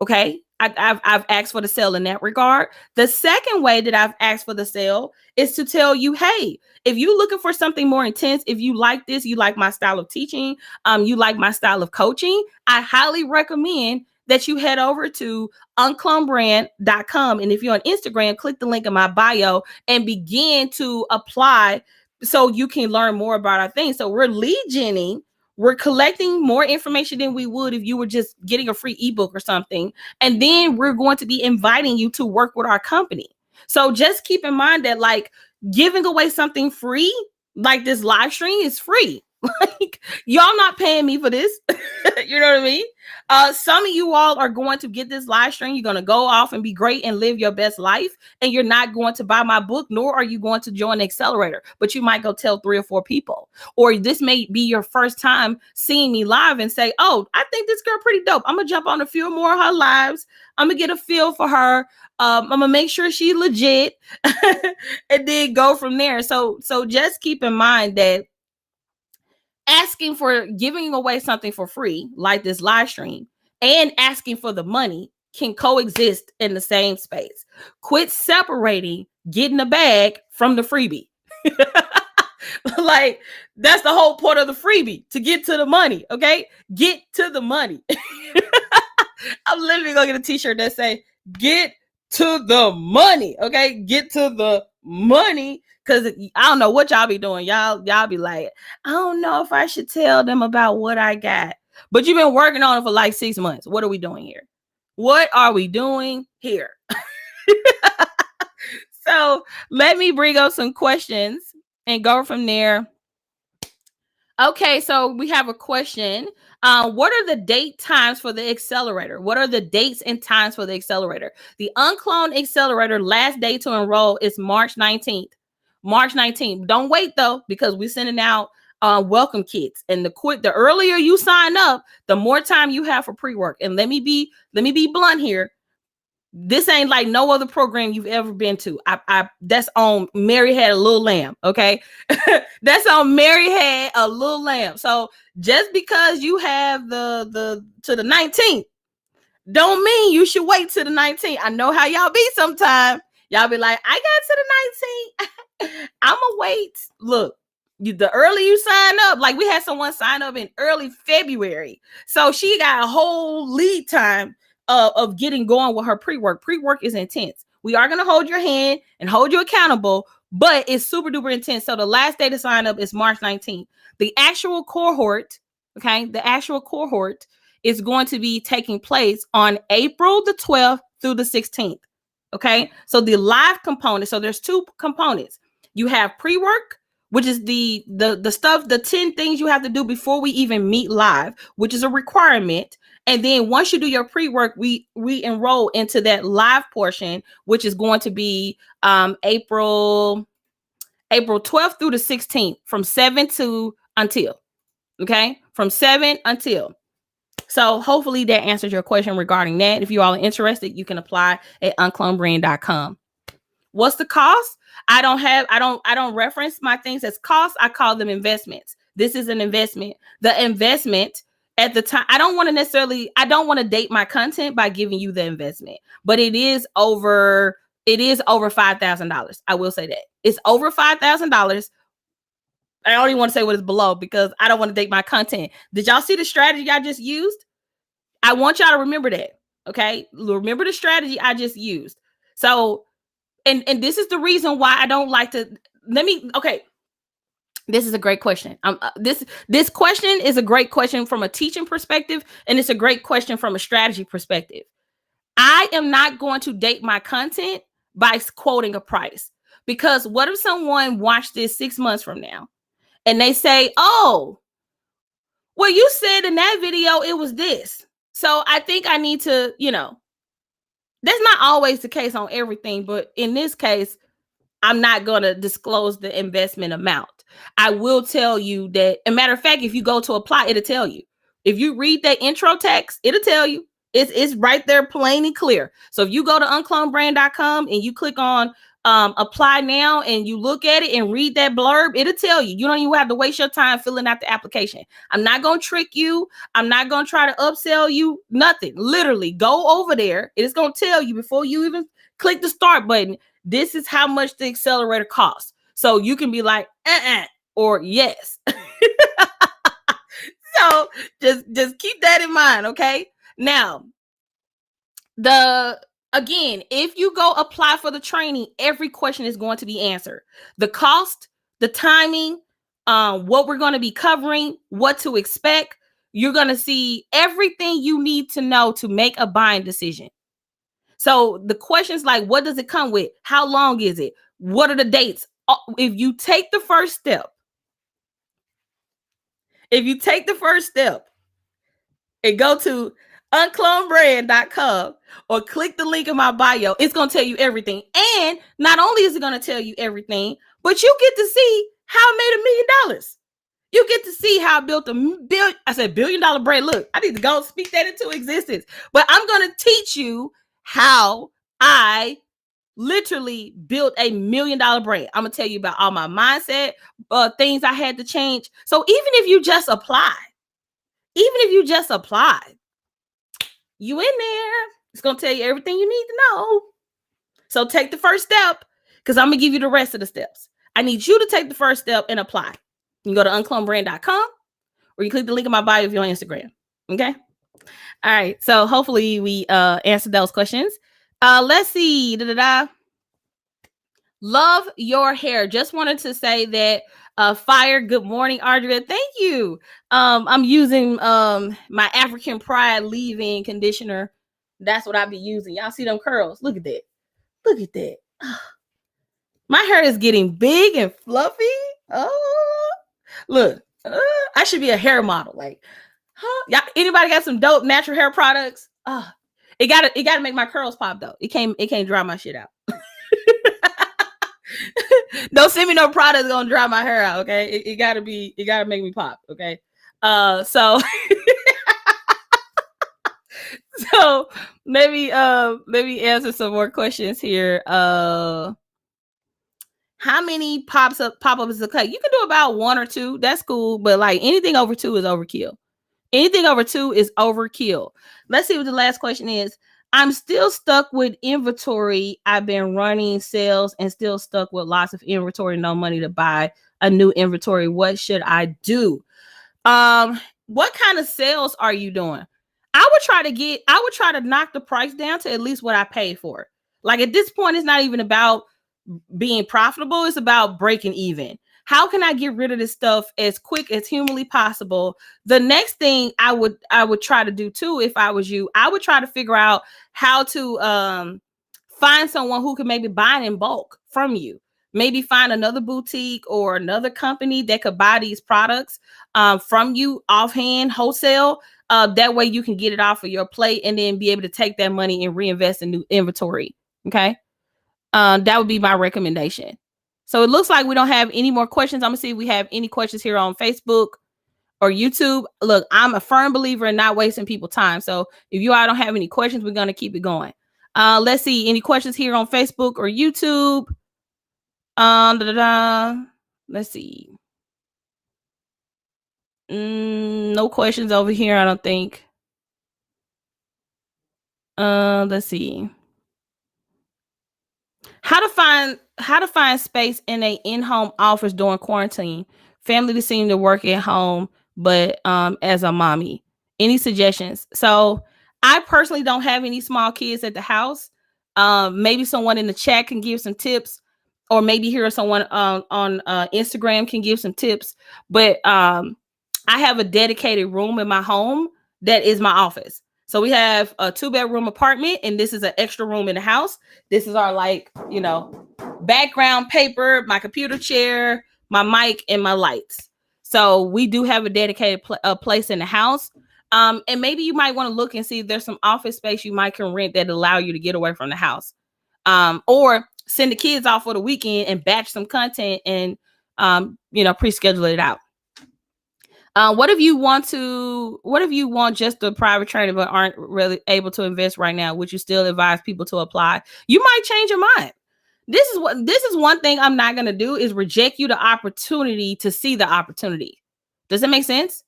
Okay. I've asked for the sale in that regard. The second way that I've asked for the sale is to tell you, hey, if you're looking for something more intense, if you like this, you like my style of teaching, you like my style of coaching, I highly recommend that you head over to unclonedbrand.com. And if you're on Instagram, click the link in my bio and begin to apply so you can learn more about our thing. So we're lead genning We're collecting more information than we would if you were just getting a free ebook or something. And then we're going to be inviting you to work with our company. So just keep in mind that like giving away something free, like this live stream is free. Like y'all not paying me for this. You know what I mean? Some of you all are going to get this live stream. You're going to go off and be great and live your best life. And you're not going to buy my book, nor are you going to join Accelerator, but you might go tell 3 or 4 people. Or this may be your first time seeing me live and say, oh, I think this girl pretty dope. I'm going to jump on a few more of her lives. I'm going to get a feel for her. I'm going to make sure she's legit and then go from there. So just keep in mind that asking for giving away something for free, like this live stream, and asking for the money can coexist in the same space. Quit separating getting a bag from the freebie. Like, that's the whole point of the freebie, to get to the money. Okay, get to the money. I'm literally gonna get a t-shirt that say get to the money. Okay, get to the money. Because I don't know what y'all be doing. Y'all be like, I don't know if I should tell them about what I got. But you've been working on it for like 6 months. What are we doing here? What are we doing here? So let me bring up some questions and go from there. Okay, so we have a question. What are the date times for the Accelerator? What are the dates and times for the Accelerator? The UnCloned Accelerator last day to enroll is March 19th. March 19th. Don't wait though, because we're sending out welcome kits. And the earlier you sign up, the more time you have for pre-work. And let me be blunt here. This ain't like no other program you've ever been to. I that's on Mary Had a Little Lamb. Okay. That's on Mary Had a Little Lamb. So just because you have the to the 19th, don't mean you should wait to the 19th. I know how y'all be sometimes. Y'all be like, I got to the 19th. I'ma wait. Look, the earlier you sign up, like we had someone sign up in early February. So she got a whole lead time of getting going with her pre-work. Pre-work is intense. We are going to hold your hand and hold you accountable, but it's super duper intense. So the last day to sign up is March 19th. The actual cohort, okay, is going to be taking place on April the 12th through the 16th. Okay, so the live component, so there's 2 components. You have pre-work, which is the stuff, the 10 things you have to do before we even meet live, which is a requirement. And then once you do your pre-work, we enroll into that live portion, which is going to be April 12th through the 16th, from 7 to until. Okay, from 7 until. So hopefully that answers your question regarding that. If you all are interested, you can apply at unclonedbrand.com. What's the cost? I don't reference my things as costs. I call them investments. This is an investment. The investment at the time, I don't want to date my content by giving you the investment, but it is over $5,000. I will say that it's over $5,000. I don't even want to say what is below because I don't want to date my content. Did y'all see the strategy I just used? I want y'all to remember that. Okay. Remember the strategy I just used. So, and this is the reason why I don't like to, okay. This is a great question. This question is a great question from a teaching perspective, and it's a great question from a strategy perspective. I am not going to date my content by quoting a price, because what if someone watched this 6 months from now and they say, oh, well, you said in that video it was this, so I think I need to, that's not always the case on everything, but in this case, I'm not going to disclose the investment amount. I will tell you that, a matter of fact, if you go to apply, it'll tell you. If you read that intro text, it'll tell you. It's right there, plain and clear. So if you go to unclonedbrand.com and you click on apply now and you look at it and read that blurb, it'll tell you. You don't even have to waste your time filling out the application. I'm not going to trick you. I'm not going to try to upsell you. Nothing. Literally go over there. It's going to tell you before you even click the start button. This is how much the accelerator costs. So you can be like, or yes. So just keep that in mind. Okay. Now, again, if you go apply for the training, every question is going to be answered. The cost, the timing, what we're going to be covering, what to expect. You're going to see everything you need to know to make a buying decision. So the questions like, what does it come with? How long is it? What are the dates? If you take the first step, and go to unclonedbrand.com or click the link in my bio, it's going to tell you everything. And not only is it going to tell you everything, but you get to see how I made $1 million. You get to see how I built $1 billion brand. Look, I need to go speak that into existence. But I'm going to teach you how I literally built $1 million brand. I'm going to tell you about all my mindset, things I had to change. So even if you just apply, you in there, it's going to tell you everything you need to know. So take the first step, because I'm going to give you the rest of the steps. I need you to take the first step and apply. You can go to unclonedbrand.com or you click the link in my bio if you're on Instagram. Okay. All right. So hopefully we answered those questions. Let's see. Love your hair. Just wanted to say that fire. Good morning, Audria. Thank you. I'm using my African Pride leave-in conditioner. That's what I be using. Y'all see them curls? Look at that. Look at that. My hair is getting big and fluffy. Oh, look. I should be a hair model. Like, y'all, anybody got some dope natural hair products? It gotta make my curls pop though. It can't dry my shit out. Don't send me no products gonna dry my hair out. Okay, it gotta make me pop. Okay, so so maybe answer some more questions here. How many pop-ups is a cut? You can do about 1 or 2. That's cool, but like anything over 2 is overkill. Anything over 2 is overkill. Let's see what the last question is. I'm still stuck with inventory. I've been running sales and still stuck with lots of inventory, no money to buy a new inventory. What should I do? What kind of sales are you doing? I would try to knock the price down to at least what I paid for it. Like at this point, it's not even about being profitable. It's about breaking even. How can I get rid of this stuff as quick as humanly possible? The next thing I would try to do too, if I was you, I would try to figure out how to find someone who can maybe buy it in bulk from you. Maybe find another boutique or another company that could buy these products from you offhand, wholesale. That way you can get it off of your plate and then be able to take that money and reinvest in new inventory. Okay. That would be my recommendation. So it looks like we don't have any more questions. I'm gonna see if we have any questions here on Facebook or YouTube. Look, I'm a firm believer in not wasting people's time. So if you all don't have any questions, we're gonna keep it going. Let's see, any questions here on Facebook or YouTube? Let's see. No questions over here, I don't think. Let's see. How to find space in a in-home office during quarantine. Family to seem to work at home, but as a mommy. Any suggestions? So I personally don't have any small kids at the house. Maybe someone in the chat can give some tips, or maybe here someone on Instagram can give some tips. But I have a dedicated room in my home that is my office. So we have a 2-bedroom apartment, and this is an extra room in the house. This is our background paper, my computer chair, my mic, and my lights. So we do have a dedicated place in the house. And maybe you might want to look and see if there's some office space you might can rent that allow you to get away from the house. Or send the kids off for the weekend and batch some content and, pre-schedule it out. What if you want just a private training but aren't really able to invest right now? Would you still advise people to apply? You might change your mind. This is one thing I'm not going to do is reject you the opportunity to see the opportunity. Does that make sense?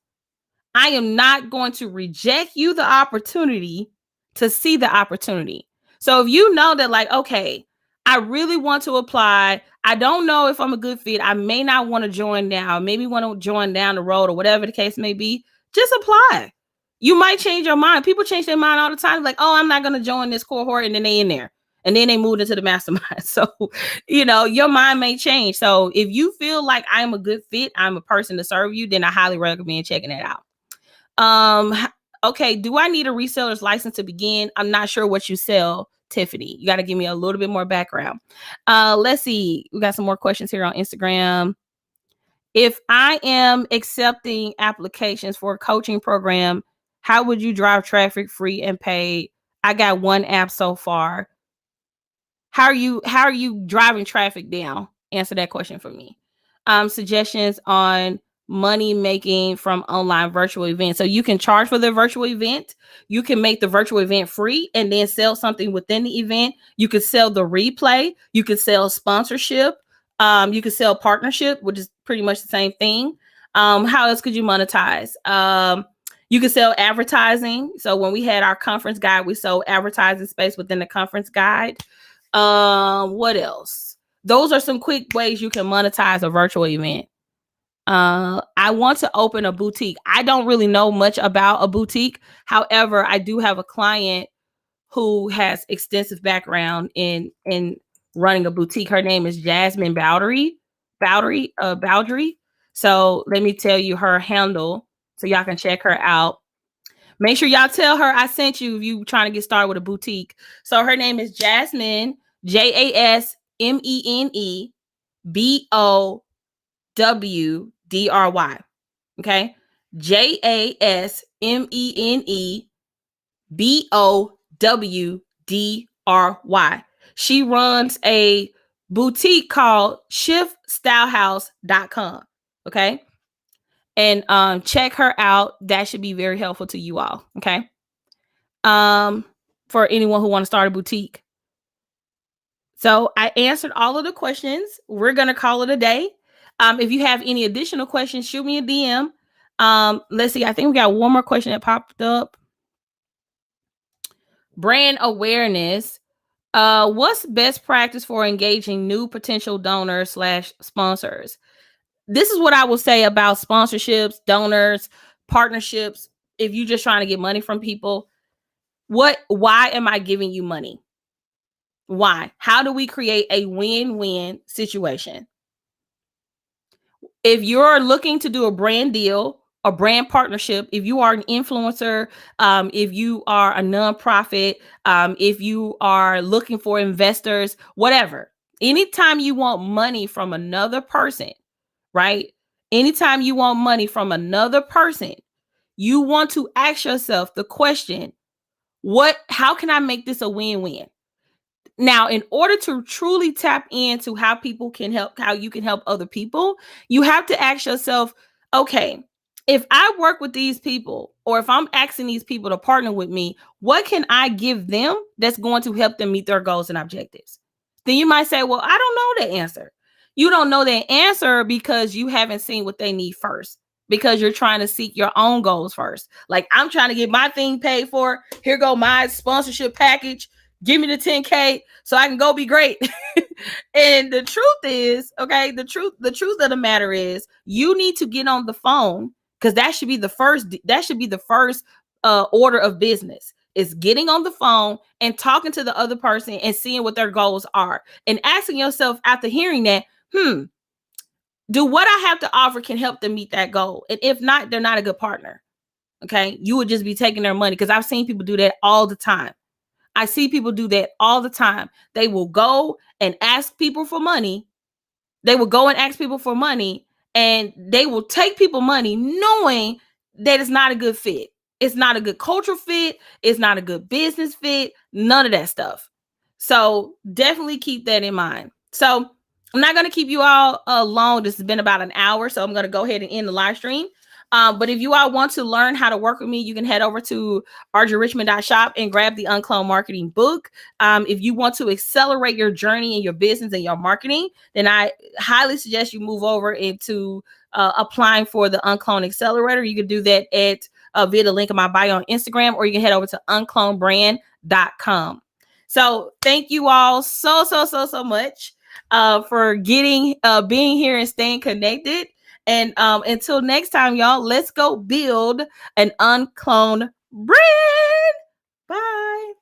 I am not going to reject you the opportunity to see the opportunity. So if you know that okay, I really want to apply. I don't know if I'm a good fit. I may not want to join now. Maybe want to join down the road or whatever the case may be. Just apply. You might change your mind. People change their mind all the time. Like, oh, I'm not going to join this cohort. And then they in there. And then they moved into the mastermind. So, your mind may change. So if you feel like I'm a good fit, I'm a person to serve you, then I highly recommend checking it out. Okay. Do I need a reseller's license to begin? I'm not sure what you sell, Tiffany. You got to give me a little bit more background. Let's see. We got some more questions here on Instagram. If I am accepting applications for a coaching program, how would you drive traffic, free and paid? I got one app so far. How are you driving traffic down? Answer that question for me. Suggestions on money making from online virtual events. So you can charge for the virtual event. You can make the virtual event free and then sell something within the event. You could sell the replay. You could sell sponsorship. You could sell partnership, which is pretty much the same thing. How else could you monetize? You could sell advertising. So when we had our conference guide, we sold advertising space within the conference guide. What else? Those are some quick ways you can monetize a virtual event. I want to open a boutique. I don't really know much about a boutique. However, I do have a client who has extensive background in running a boutique. Her name is Jasmine Bowdery. So let me tell you her handle so y'all can check her out. Make sure y'all tell her I sent you if you trying to get started with a boutique. So her name is Jasmine, JASMENE BOWDRY. Okay. JASMENE BOWDRY. She runs a boutique called shiftstylehouse.com. Okay. And check her out. That should be very helpful to you all. Okay. For anyone who want to start a boutique. So I answered all of the questions. We're going to call it a day. If you have any additional questions, shoot me a DM. Let's see. I think we got one more question that popped up. Brand awareness. What's best practice for engaging new potential donors / sponsors? This is what I will say about sponsorships, donors, partnerships. If you're just trying to get money from people, why am I giving you money? Why? How do we create a win-win situation? If you're looking to do a brand deal, a brand partnership, if you are an influencer, if you are a nonprofit, if you are looking for investors, whatever, anytime you want money from another person, right? Anytime you want money from another person, you want to ask yourself the question, how can I make this a win-win? Now, in order to truly tap into how people can help, how you can help other people, you have to ask yourself, okay, if I work with these people, or if I'm asking these people to partner with me, what can I give them that's going to help them meet their goals and objectives? Then you might say, well, I don't know the answer. You don't know the answer because you haven't seen what they need first, because you're trying to seek your own goals first. Like, I'm trying to get my thing paid for. Here go my sponsorship package. Give me the 10K so I can go be great. And the truth is, okay, the truth of the matter is, you need to get on the phone, because that should be the first order of business, is getting on the phone and talking to the other person and seeing what their goals are, and asking yourself after hearing that, do what I have to offer can help them meet that goal? And if not, they're not a good partner. Okay. You would just be taking their money, because I've seen people do that all the time. I see people do that all the time. They will go and ask people for money. And they will take people money knowing that it's not a good fit. It's not a good cultural fit. It's not a good business fit. None of that stuff. So definitely keep that in mind. So I'm not going to keep you all long. This has been about an hour. So I'm going to go ahead and end the live stream. But if you all want to learn how to work with me, you can head over to audriarichmond.shop and grab the UnCloned Marketing book. If you want to accelerate your journey in your business and your marketing, then I highly suggest you move over into applying for the UnCloned Accelerator. You can do that at via the link in my bio on Instagram, or you can head over to unclonedbrand.com. So thank you all so much for being here and staying connected. And until next time, y'all, let's go build an uncloned brand. Bye.